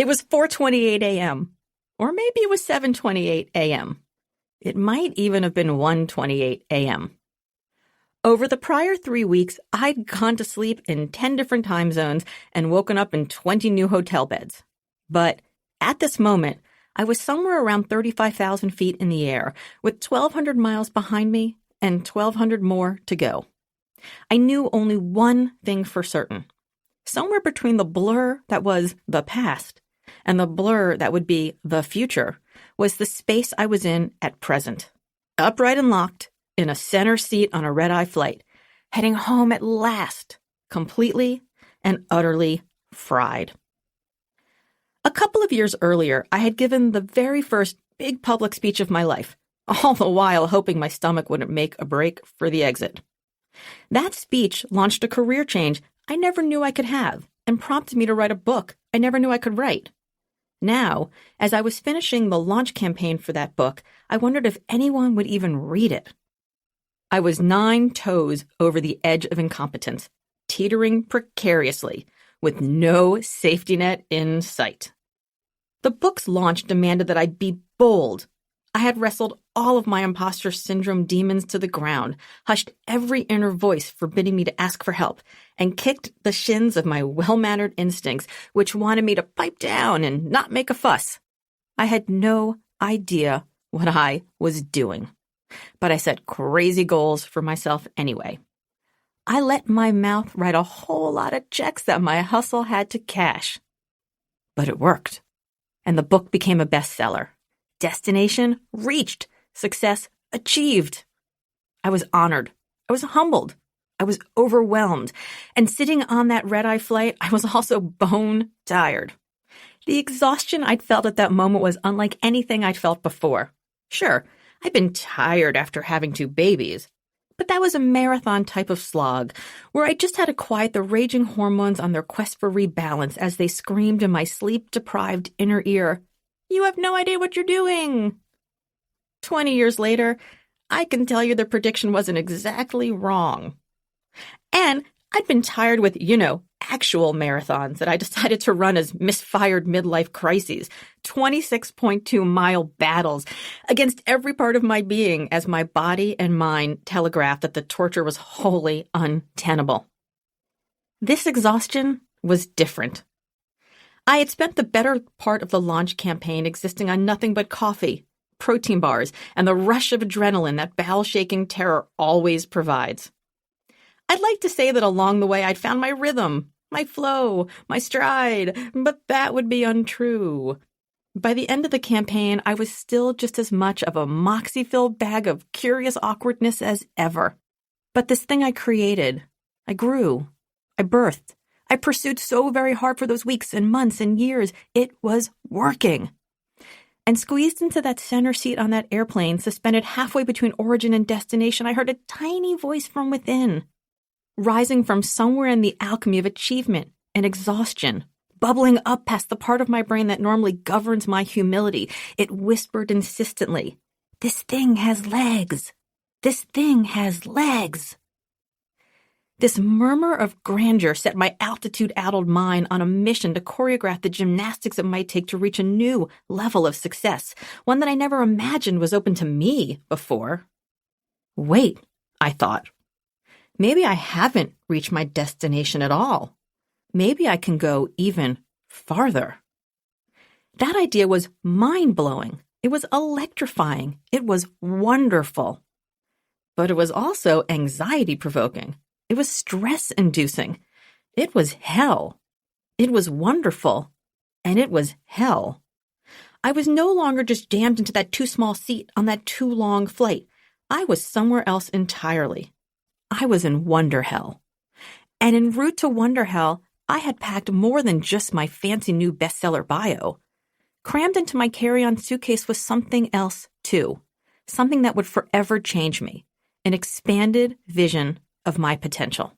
It was 4:28 a.m. Or maybe it was 7:28 a.m. It might even have been 1:28 a.m. Over the prior 3 weeks, I'd gone to sleep in 10 different time zones and woken up in 20 new hotel beds. But at this moment, I was somewhere around 35,000 feet in the air, with 1,200 miles behind me and 1,200 more to go. I knew only one thing for certain. Somewhere between the blur that was the past and the blur that would be the future was the space I was in at present. Upright and locked, in a center seat on a red-eye flight, heading home at last, completely and utterly fried. A couple of years earlier, I had given the very first big public speech of my life, all the while hoping my stomach wouldn't make a break for the exit. That speech launched a career change I never knew I could have and prompted me to write a book I never knew I could write. Now, as I was finishing the launch campaign for that book, I wondered if anyone would even read it. I was 9 toes over the edge of incompetence, teetering precariously, with no safety net in sight. The book's launch demanded that I be bold. I had wrestled all of my imposter syndrome demons to the ground, hushed every inner voice forbidding me to ask for help, and kicked the shins of my well-mannered instincts, which wanted me to pipe down and not make a fuss. I had no idea what I was doing, but I set crazy goals for myself anyway. I let my mouth write a whole lot of checks that my hustle had to cash. But it worked, and the book became a bestseller. Destination reached. Success achieved. I was honored. I was humbled. I was overwhelmed. And sitting on that red-eye flight, I was also bone tired. The exhaustion I'd felt at that moment was unlike anything I'd felt before. Sure, I'd been tired after having 2 babies, but that was a marathon type of slog where I just had to quiet the raging hormones on their quest for rebalance as they screamed in my sleep-deprived inner ear, "You have no idea what you're doing." 20 years later, I can tell you the prediction wasn't exactly wrong. And I'd been tired with, actual marathons that I decided to run as misfired midlife crises, 26.2-mile battles against every part of my being as my body and mind telegraphed that the torture was wholly untenable. This exhaustion was different. I had spent the better part of the launch campaign existing on nothing but coffee, protein bars, and the rush of adrenaline that bowel-shaking terror always provides. I'd like to say that along the way I'd found my rhythm, my flow, my stride, but that would be untrue. By the end of the campaign, I was still just as much of a moxie-filled bag of curious awkwardness as ever. But this thing I created, I grew, I birthed, I pursued so very hard for those weeks and months and years, it was working. And squeezed into that center seat on that airplane, suspended halfway between origin and destination, I heard a tiny voice from within, rising from somewhere in the alchemy of achievement and exhaustion, bubbling up past the part of my brain that normally governs my humility. It whispered insistently, "This thing has legs. This thing has legs." This murmur of grandeur set my altitude-addled mind on a mission to choreograph the gymnastics it might take to reach a new level of success, one that I never imagined was open to me before. Wait, I thought. Maybe I haven't reached my destination at all. Maybe I can go even farther. That idea was mind-blowing. It was electrifying. It was wonderful. But it was also anxiety-provoking. It was stress-inducing. It was hell. It was wonderful. And it was hell. I was no longer just jammed into that too small seat on that too long flight. I was somewhere else entirely. I was in Wonderhell. And en route to Wonderhell, I had packed more than just my fancy new bestseller bio. Crammed into my carry-on suitcase was something else, too. Something that would forever change me. An expanded vision of my potential.